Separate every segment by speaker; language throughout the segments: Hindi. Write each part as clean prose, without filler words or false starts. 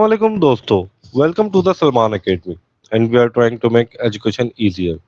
Speaker 1: Assalamualaikum दोस्तों, welcome to the Salman Academy and we are trying to make education easier.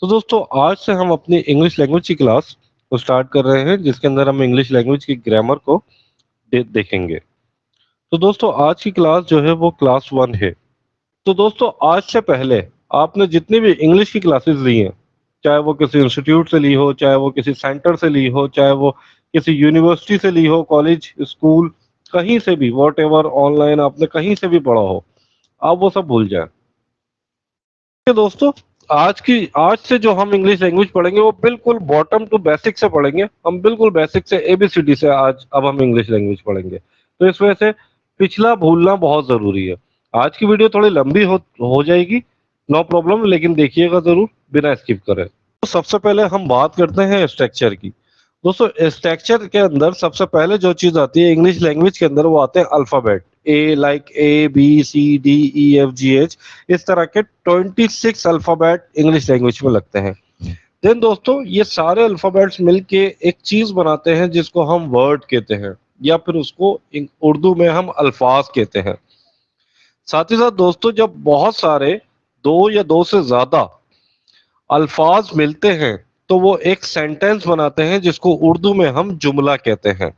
Speaker 1: तो दोस्तों आज से हम अपनी इंग्लिश लैंग्वेज की क्लास को स्टार्ट कर रहे हैं जिसके अंदर हम इंग्लिश लैंग्वेज की ग्रामर को देखेंगे। तो दोस्तों आज की क्लास जो है वो क्लास 1 है। तो दोस्तों आज से पहले आपने जितनी भी इंग्लिश की क्लासेस ली हैं, चाहे वो किसी इंस्टीट्यूट से ली हो, चाहे वो किसी सेंटर से ली हो, चाहे वो किसी यूनिवर्सिटी से ली हो, कॉलेज, स्कूल, कहीं से भी, वॉट एवर, ऑनलाइन आपने कहीं से भी पढ़ा हो, आप वो सब भूल जाएं। तो दोस्तों आज से जो हम इंग्लिश लैंग्वेज पढ़ेंगे वो बिल्कुल बॉटम टू बेसिक से पढ़ेंगे। हम बिल्कुल बेसिक से एबीसीडी से आज अब हम इंग्लिश लैंग्वेज पढ़ेंगे। तो इस वजह से पिछला भूलना बहुत जरूरी है। आज की वीडियो थोड़ी लंबी हो जाएगी, नो प्रॉब्लम, लेकिन देखिएगा जरूर बिना स्किप करे। तो सबसे पहले हम बात करते हैं स्ट्रक्चर की। दोस्तों स्ट्रक्चर के अंदर सबसे पहले जो चीज आती है इंग्लिश लैंग्वेज के अंदर वो आते हैं alphabet. A like A B C D E F G H, इस तरह के 26 अल्फाबेट इंग्लिश लैंग्वेज में लगते हैं। देन दोस्तों ये सारे अल्फाबेट्स मिलके एक चीज बनाते हैं जिसको हम वर्ड कहते हैं, या फिर उसको उर्दू में हम अल्फाज कहते हैं। साथ ही साथ दोस्तों जब बहुत सारे दो या दो से ज्यादा अल्फाज मिलते हैं तो वो एक सेंटेंस बनाते हैं जिसको उर्दू में हम जुमला कहते हैं।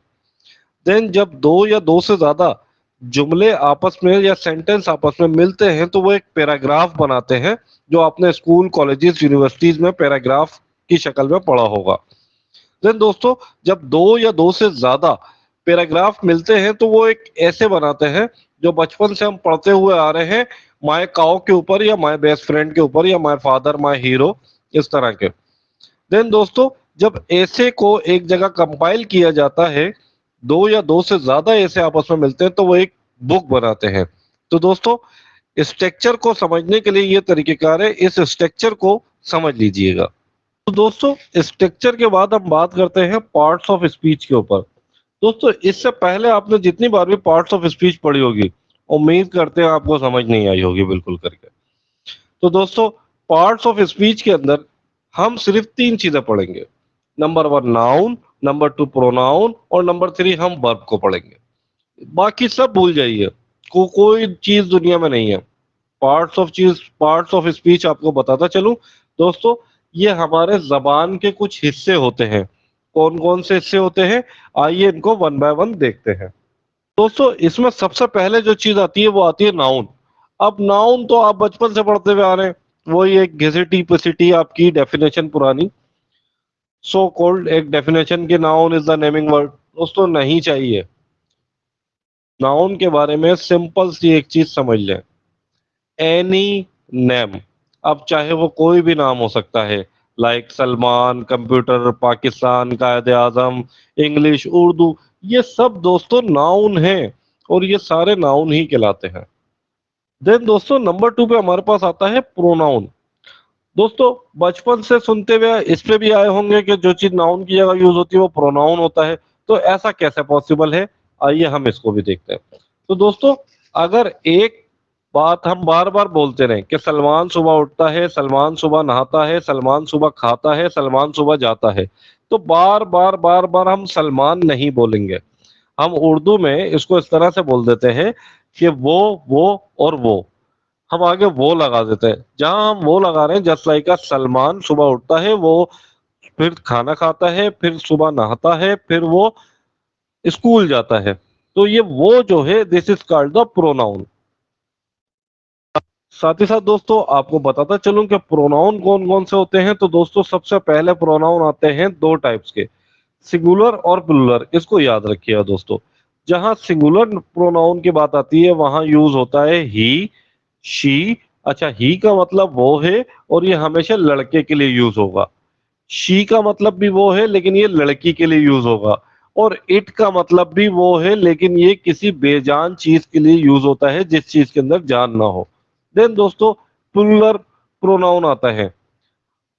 Speaker 1: देन जब दो या दो से ज्यादा जुमले आपस में या सेंटेंस आपस में मिलते हैं तो वो एक पैराग्राफ बनाते हैं, जो आपने स्कूल, कॉलेजेस, यूनिवर्सिटीज में पैराग्राफ की शक्ल में पढ़ा होगा। देन दोस्तों जब दो या दो से ज्यादा पैराग्राफ मिलते हैं तो वो एक ऐसे बनाते हैं जो बचपन से हम पढ़ते हुए आ रहे हैं, माय काओ के ऊपर या माय बेस्ट फ्रेंड के ऊपर या माय फादर माय हीरो, इस तरह के। देन दोस्तों जब ऐसे को एक जगह कंपाइल किया जाता है, दो या दो से ज्यादा ऐसे आपस में मिलते हैं तो वो एक बुक बनाते हैं। तो दोस्तों स्ट्रक्चर को समझने के लिए ये तरीकेकार है, इस स्ट्रक्चर को समझ लीजिएगा। तो दोस्तों स्ट्रक्चर के बाद हम बात करते हैं पार्ट्स ऑफ स्पीच के ऊपर। दोस्तों इससे पहले आपने जितनी बार भी पार्ट्स ऑफ स्पीच पढ़ी होगी, उम्मीद करते हैं आपको समझ नहीं आई होगी बिल्कुल करके। तो दोस्तों पार्ट्स ऑफ स्पीच के अंदर हम सिर्फ तीन चीजें पढ़ेंगे। नंबर 1 नाउन, नंबर 2 प्रोनाउन, और नंबर 3 हम वर्ब को पढ़ेंगे। बाकी सब भूल जाइए, कोई चीज दुनिया में नहीं है। पार्ट्स ऑफ स्पीच आपको बताता चलूं दोस्तों, ये हमारे जबान के कुछ हिस्से होते हैं। कौन कौन से हिस्से होते हैं, आइए इनको वन बाय वन देखते हैं। दोस्तों इसमें सबसे पहले जो चीज आती है वो आती है नाउन। अब नाउन तो आप बचपन से पढ़ते हुए आ रहे हैं, वही एक घिसिटी पिसिटी आपकी डेफिनेशन पुरानी, सो कॉल्ड एक डेफिनेशन की noun is the naming word. दोस्तों नहीं चाहिए। नाउन के बारे में सिंपल सी एक चीज समझ लें, एनी नेम। अब चाहे वो कोई भी नाम हो सकता है, लाइक सलमान, कंप्यूटर, पाकिस्तान, कायदे आजम, इंग्लिश, उर्दू, ये सब दोस्तों नाउन हैं और ये सारे नाउन ही कहलाते हैं। देन दोस्तों नंबर 2 पे हमारे पास आता है प्रोनाउन। दोस्तों बचपन से सुनते हुए इस पे भी आए होंगे कि जो चीज नाउन की जगह यूज होती है वो प्रोनाउन होता है। तो ऐसा कैसे पॉसिबल है, आइए हम इसको भी देखते हैं। तो दोस्तों अगर एक बात हम बार बार बोलते रहें कि सलमान सुबह उठता है, सलमान सुबह नहाता है, सलमान सुबह खाता है, सलमान सुबह जाता है, तो बार बार हम सलमान नहीं बोलेंगे। हम उर्दू में इसको इस तरह से बोल देते हैं कि वो और वो, हम आगे वो लगा देते हैं। जहां हम वो लगा रहे हैं, जस्ट लाइक सलमान सुबह उठता है, वो फिर खाना खाता है, फिर सुबह नहाता है, फिर वो स्कूल जाता है, तो ये वो जो है this is called the pronoun. साथ ही साथ दोस्तों आपको बताता चलूं कि प्रोनाउन कौन कौन से होते हैं। तो दोस्तों सबसे पहले प्रोनाउन आते हैं दो टाइप्स के, सिंगुलर और प्लुरल। इसको याद रखिएगा दोस्तों। जहां सिंगुलर प्रोनाउन की बात आती है वहां यूज होता है ही, शी। अच्छा ही का मतलब वो है और ये हमेशा लड़के के लिए यूज होगा। शी का मतलब भी वो है लेकिन ये लड़की के लिए यूज होगा। और इट का मतलब भी वो है लेकिन ये किसी बेजान चीज के लिए यूज होता है जिस चीज के अंदर जान ना हो। देन दोस्तों प्लुरल प्रोनाउन आता है।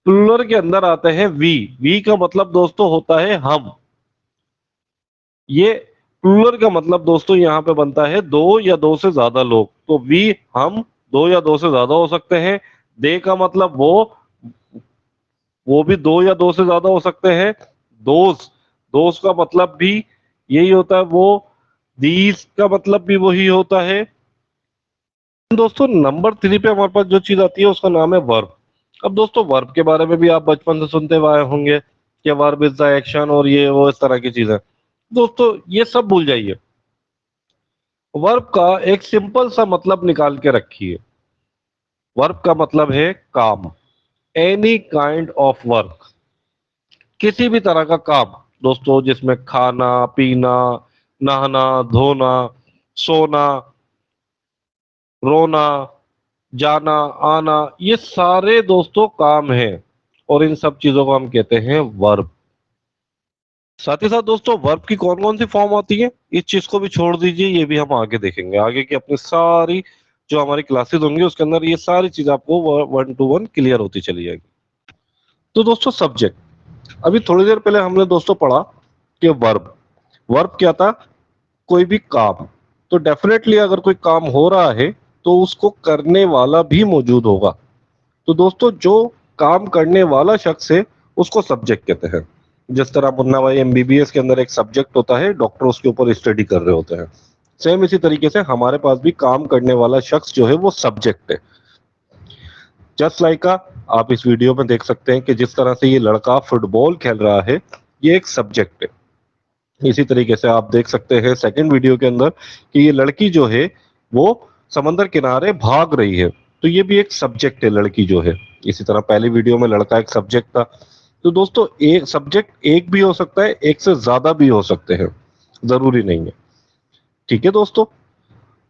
Speaker 1: प्लुरल के अंदर आते हैं वी। वी का मतलब दोस्तों होता है हम। ये प्लुरल का मतलब दोस्तों यहाँ पे बनता है दो या दो से ज्यादा लोग। तो वी हम, दो या दो से ज्यादा हो सकते हैं। दे का मतलब वो भी दो या दो से ज्यादा हो सकते हैं। दोस्त, दोस्त का मतलब भी यही होता है वो। दीज का मतलब भी वही होता है। दोस्तों नंबर 3 पे हमारे पास जो चीज आती है उसका नाम है वर्ब। अब दोस्तों वर्ब के बारे में भी आप बचपन से सुनते हुए आए होंगे कि वर्ब इज द एक्शन और ये वो इस तरह की चीजें। दोस्तों ये सब भूल जाइए। वर्ब का एक सिंपल सा मतलब निकाल के रखिए। वर्ब का मतलब है काम। एनी काइंड ऑफ वर्क, किसी भी तरह का काम दोस्तों, जिसमें खाना पीना, नहाना धोना, सोना, रोना, जाना, आना, ये सारे दोस्तों काम हैं और इन सब चीजों को हम कहते हैं वर्ब। साथ ही साथ दोस्तों वर्ब की कौन कौन सी फॉर्म आती है, इस चीज को भी छोड़ दीजिए, ये भी हम आगे देखेंगे। आगे की अपनी सारी जो हमारी क्लासेस होंगी उसके अंदर ये सारी चीज आपको 1 to 1 क्लियर होती चली जाएगी। तो दोस्तों सब्जेक्ट, अभी थोड़ी देर पहले हमने दोस्तों पढ़ा कि वर्ब, वर्ब क्या था, कोई भी काम। तो डेफिनेटली अगर कोई काम हो रहा है तो उसको करने वाला भी मौजूद होगा। तो दोस्तों जो काम करने वाला शख्स है उसको सब्जेक्ट कहते हैं। जिस तरह मुन्ना भाई एमबीबीएस के अंदर एक सब्जेक्ट होता है, डॉक्टर उसके ऊपर स्टडी कर रहे होते हैं, सेम इसी तरीके से हमारे पास भी काम करने वाला शख्स जो है वो सब्जेक्ट है। जस्ट लाइक आप इस वीडियो में देख सकते हैं कि जिस तरह से ये लड़का फुटबॉल खेल रहा है, ये एक सब्जेक्ट है। इसी तरीके से आप देख सकते हैं सेकंड वीडियो के अंदर कि ये लड़की जो है वो समंदर किनारे भाग रही है, तो ये भी एक सब्जेक्ट है लड़की जो है। इसी तरह पहली वीडियो में लड़का एक सब्जेक्ट था। तो दोस्तों एक सब्जेक्ट एक भी हो सकता है, एक से ज्यादा भी हो सकते हैं, जरूरी नहीं है। ठीक है दोस्तों,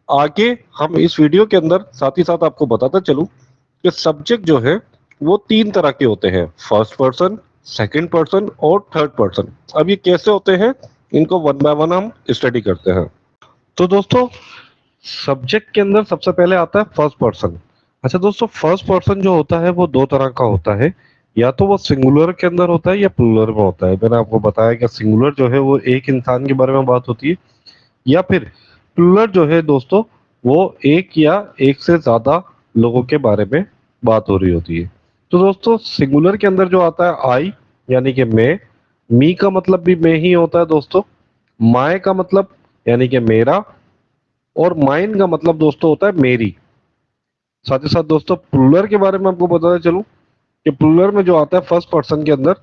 Speaker 1: आगे हम इस वीडियो के अंदर साथ ही साथ आपको बताता चलूं कि सब्जेक्ट जो है वो 3 तरह के होते हैं, फर्स्ट पर्सन, सेकंड पर्सन और थर्ड पर्सन। अब ये कैसे होते हैं, इनको 1 by 1 हम स्टडी करते हैं। तो दोस्तों सब्जेक्ट के अंदर सबसे पहले आता है फर्स्ट पर्सन। अच्छा दोस्तों, फर्स्ट पर्सन जो होता है वो 2 तरह का होता है, या तो वो सिंगुलर के अंदर होता है या प्लूरल में होता है। मैंने आपको बताया कि सिंगुलर जो है वो एक इंसान के बारे में बात होती है, या फिर प्लूरल जो है दोस्तों वो एक या एक से ज्यादा लोगों के बारे में बात हो रही होती है। तो दोस्तों सिंगुलर के अंदर जो आता है आई, यानी कि मैं, मी का मतलब भी मैं ही होता है दोस्तों, माय का मतलब यानी कि मेरा, और माइन का मतलब दोस्तों होता है मेरी। साथ ही साथ दोस्तों प्लूरल के बारे में आपको बताते चलूं कि प्लूरल में जो आता है फर्स्ट पर्सन के अंदर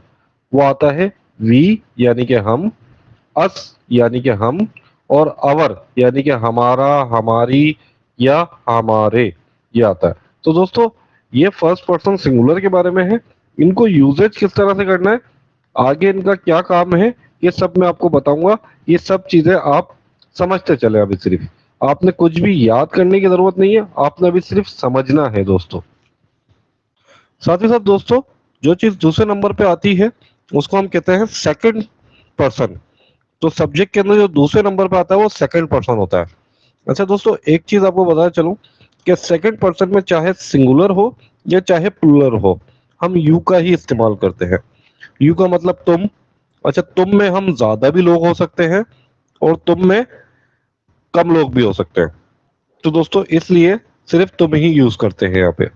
Speaker 1: वो आता है वी यानी कि हम, अस यानी कि हम, और अवर यानी कि हमारा, हमारी या हमारे, ये आता है। तो दोस्तों ये फर्स्ट पर्सन सिंगुलर के बारे में है। इनको यूजेज किस तरह से करना है, आगे इनका क्या काम है, ये सब मैं आपको बताऊंगा। ये सब चीजें आप समझते चले, अभी सिर्फ आपने कुछ भी याद करने की जरूरत नहीं है, आपने अभी सिर्फ समझना है दोस्तों। साथ ही साथ दोस्तों जो चीज दूसरे नंबर पे आती है उसको हम कहते हैं सेकंड पर्सन। तो सब्जेक्ट के अंदर जो दूसरे नंबर पे आता है वो सेकंड पर्सन होता है। अच्छा दोस्तों एक चीज आपको बताना चलूं कि सेकंड पर्सन में चाहे सिंगुलर हो या चाहे प्लूरल हो, हम यू का ही इस्तेमाल करते हैं। यू का मतलब तुम। अच्छा तुम में हम ज्यादा भी लोग हो सकते हैं और तुम में कम लोग भी हो सकते हैं। तो दोस्तों इसलिए सिर्फ तुम ही यूज करते हैं यहाँ पे।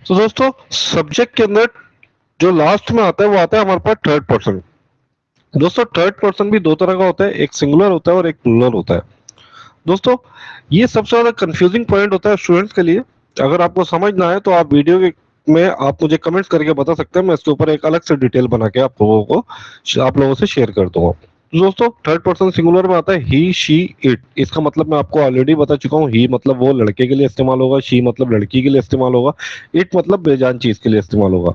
Speaker 1: तो दोस्तों सब्जेक्ट के अंदर जो लास्ट में आता है वो आता है हमारे पास थर्ड पर्सन। दोस्तों थर्ड पर्सन भी 2 तरह का होता है, एक सिंगुलर होता है और एक प्लूरल होता है। दोस्तों ये सबसे ज्यादा कंफ्यूजिंग पॉइंट होता है स्टूडेंट्स के लिए। अगर आपको समझ ना आए तो आप वीडियो के में आप मुझे कमेंट्स करके बता सकते हैं, मैं इसके ऊपर एक अलग से डिटेल बना के आप लोगों से शेयर कर दूंगा। तो दोस्तों थर्ड पर्सन सिंगुलर में आता है ही शी इट। इसका मतलब मैं आपको ऑलरेडी बता चुका हूँ। ही मतलब वो लड़के के लिए इस्तेमाल होगा, शी मतलब लड़की के लिए इस्तेमाल होगा, इट मतलब बेजान चीज के लिए इस्तेमाल होगा।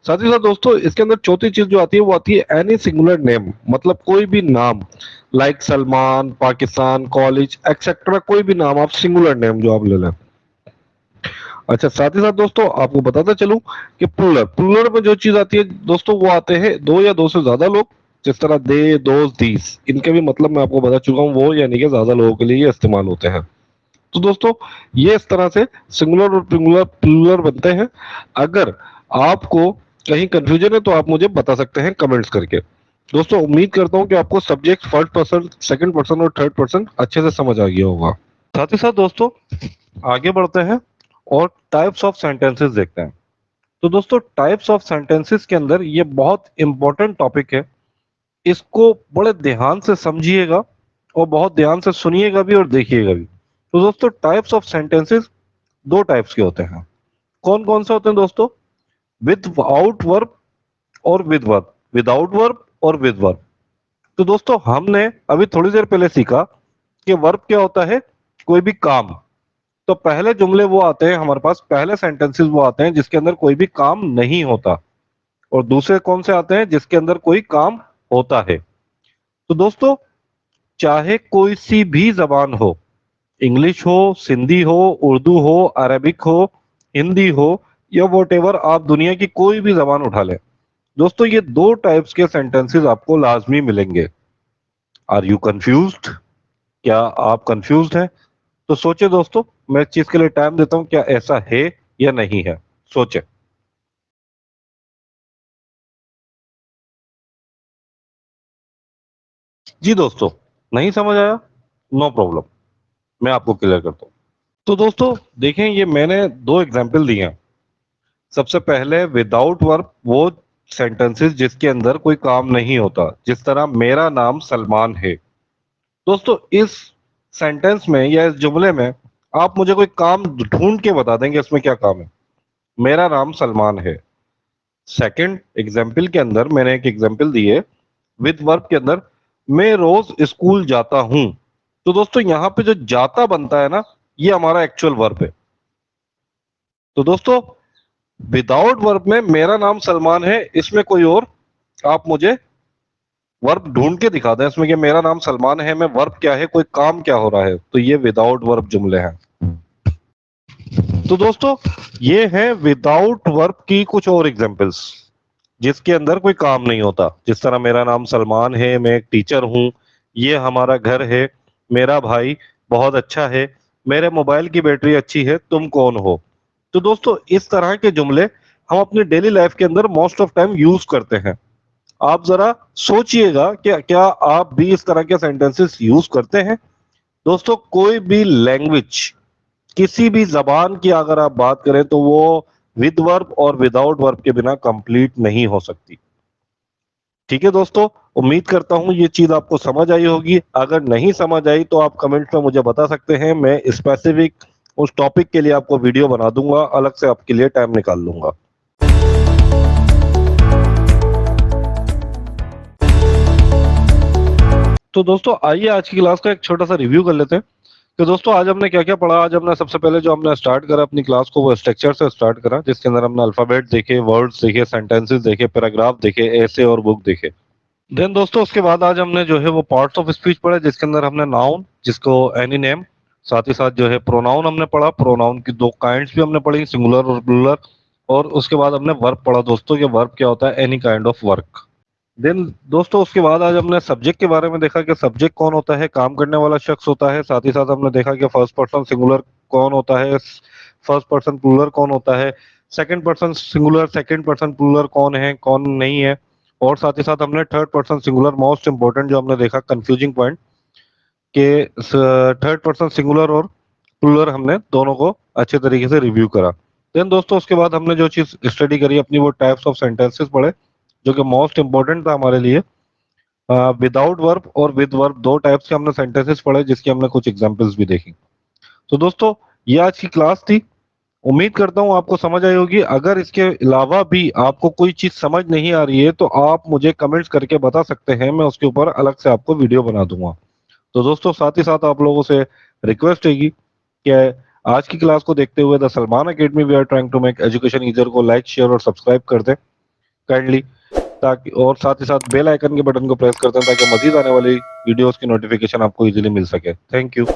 Speaker 1: साथ ही साथ दोस्तों इसके अंदर चौथी चीज जो आती है वो आती है एनी सिंगुलर नेम, मतलब कोई भी नाम, like Salman, Pakistan, college etcetera, कोई भी नाम आप सिंगुलर नेम जो आप ले लें। अच्छा साथ ही साथ दोस्तों आपको बताता चलूं कि प्लूरल, प्लूरल में जो चीज आती है दोस्तों वो आते हैं 2 या 2 से ज्यादा लोग। जिस तरह दे, दोस, दीस, इनके भी मतलब मैं आपको बता चुका हूँ, वो यानी कि ज्यादा लोगों के लिए ये इस्तेमाल होते हैं। तो दोस्तों ये इस तरह से सिंगुलर और प्लूरल प्लूरल बनते हैं। अगर आपको कहीं कंफ्यूजन है तो आप मुझे बता सकते हैं कमेंट्स करके। दोस्तों उम्मीद करता हूं कि आपको subject first person, second person और थर्ड पर्सन अच्छे से समझ आ गया होगा। साथ ही साथ दोस्तों आगे बढ़ते हैं और टाइप्स ऑफ सेंटेंसेस देखते हैं। तो दोस्तों टाइप्स ऑफ सेंटेंसेस के अंदर ये बहुत इंपॉर्टेंट टॉपिक है, इसको बड़े ध्यान से समझिएगा और बहुत ध्यान से सुनिएगा भी और देखिएगा भी। तो दोस्तों टाइप्स ऑफ सेंटेंसेस दो टाइप्स के होते हैं। कौन कौन से होते हैं दोस्तों? विदाउट वर्ब और विद वर्ब, विदाउट वर्ब और विद वर्ब। तो दोस्तों हमने अभी थोड़ी देर पहले सीखा कि वर्ब क्या होता है, कोई भी काम। तो पहले जुमले वो आते हैं हमारे पास, पहले सेंटेंसेस वो आते हैं जिसके अंदर कोई भी काम नहीं होता, और दूसरे कौन से आते हैं जिसके अंदर कोई काम होता है। तो दोस्तों चाहे कोई सी भी जबान हो, इंग्लिश हो, सिंधी हो, उर्दू हो, अरबिक हो, हिंदी हो, या वॉटेवर, आप दुनिया की कोई भी जबान उठा लें, दोस्तों ये दो टाइप्स के सेंटेंसेस आपको लाजमी मिलेंगे। Are you confused? क्या आप कंफ्यूज्ड हैं? तो सोचे दोस्तों, मैं इस चीज के लिए टाइम देता हूं, क्या ऐसा है या नहीं है? सोचे। जी दोस्तों, नहीं समझ आया? नो प्रॉब्लम, मैं आपको क्लियर करता हूँ। तो दोस्तों देखें, ये मैंने दो एग्जाम्पल दिए हैं। सबसे पहले विदाउट वर्ब, वो सेंटेंसेस जिसके अंदर कोई काम नहीं होता, जिस तरह मेरा नाम सलमान है। दोस्तों इस सेंटेंस में या इस जुमले में आप मुझे कोई काम ढूंढ के बता देंगे इसमें क्या काम है। मेरा नाम सलमान है। सेकंड एग्जाम्पल के अंदर मैंने एक एग्जाम्पल दी है विद वर्ब के अंदर, मैं रोज स्कूल जाता हूं। तो दोस्तों यहाँ पे जो जाता बनता है ना, ये हमारा एक्चुअल वर्ब है। तो दोस्तों विदाउट वर्ब में मेरा नाम सलमान है, इसमें कोई और आप मुझे वर्ब ढूंढ के दिखा दें इसमें कि मेरा नाम सलमान है में वर्ब क्या है, कोई काम क्या हो रहा है। तो ये विदाउट वर्ब जुमले हैं। तो दोस्तों ये है विदाउट वर्ब की कुछ और एग्जांपल्स जिसके अंदर कोई काम नहीं होता, जिस तरह मेरा नाम सलमान है, मैं एक टीचर हूँ, ये हमारा घर है, मेरा भाई बहुत अच्छा है, मेरे मोबाइल की बैटरी अच्छी है, तुम कौन हो। तो दोस्तों इस तरह के जुमले हम अपनी डेली लाइफ के अंदर मोस्ट ऑफ टाइम यूज करते हैं। आप जरा सोचिएगा कि क्या आप भी इस तरह के सेंटेंसेस यूज करते हैं? दोस्तों कोई भी लैंग्वेज, किसी भी जबान की अगर आप बात करें तो वो विद वर्ब और विदाउट वर्ब के बिना कंप्लीट नहीं हो सकती। ठीक है दोस्तों, उम्मीद करता हूं ये चीज आपको समझ आई होगी। अगर नहीं समझ आई तो आप कमेंट में मुझे बता सकते हैं, मैं स्पेसिफिक उस टॉपिक के लिए आपको वीडियो बना दूंगा, अलग से आपके लिए टाइम निकाल लूंगा। तो दोस्तों आइए आज की क्लास का एक छोटा सा रिव्यू कर लेते हैं। तो दोस्तों आज हमने क्या क्या पढ़ा। आज हमने सबसे पहले जो हमने स्टार्ट करा अपनी क्लास को, वो स्ट्रक्चर से स्टार्ट करा, जिसके अंदर हमने अल्फाबेट देखे, वर्ड्स देखे, सेंटेंसेस देखे, पैराग्राफ देखे, ऐसे और बुक देखे। देन दोस्तों उसके बाद आज हमने जो है वो पार्ट्स ऑफ स्पीच पढ़े, जिसके अंदर हमने नाउन, जिसको एनी नेम, साथ ही साथ जो है प्रोनाउन हमने पढ़ा। प्रोनाउन की दो काइंड्स भी हमने पढ़ी, सिंगुलर और प्लुरल। और उसके बाद हमने वर्ब पढ़ा दोस्तों, कि वर्ब क्या होता है, any kind of work. Then दोस्तों उसके बाद आज हमने सब्जेक्ट के बारे में देखा कि सब्जेक्ट कौन होता है, काम करने वाला शख्स होता है। साथ ही साथ हमने देखा कि फर्स्ट पर्सन सिंगुलर कौन होता है, फर्स्ट पर्सन प्लूरल कौन होता है, second person singular second person plural कौन है, कौन नहीं है। और साथ ही साथ हमने third person singular, most important जो हमने देखा कंफ्यूजिंग पॉइंट, कि थर्ड पर्सन सिंगुलर और प्लूरल हमने दोनों को अच्छे तरीके से रिव्यू करा। देन दोस्तों उसके बाद हमने जो चीज स्टडी करी अपनी, वो टाइप्स ऑफ सेंटेंसेस पढ़े, जो कि मोस्ट इंपॉर्टेंट था हमारे लिए। विदाउट वर्ब और विद वर्ब दो टाइप्स के हमने सेंटेंसेस पढ़े, जिसकी हमने कुछ एग्जांपल्स भी देखी। तो दोस्तों ये आज की क्लास थी। उम्मीद करता हूँ आपको समझ आई होगी। अगर इसके अलावा भी आपको कोई चीज समझ नहीं आ रही है तो आप मुझे कमेंट्स करके बता सकते हैं, मैं उसके ऊपर अलग से आपको वीडियो बना दूंगा। तो दोस्तों साथ ही साथ आप लोगों से रिक्वेस्ट रहेगी कि आज की क्लास को देखते हुए the Salman Academy we are trying to make education easier को लाइक, शेयर और सब्सक्राइब कर दें काइंडली, ताकि और साथ ही साथ बेल आइकन के बटन को प्रेस करते हैं ताकि मजीद आने वाली वीडियोस की नोटिफिकेशन आपको इजीली मिल सके। Thank you.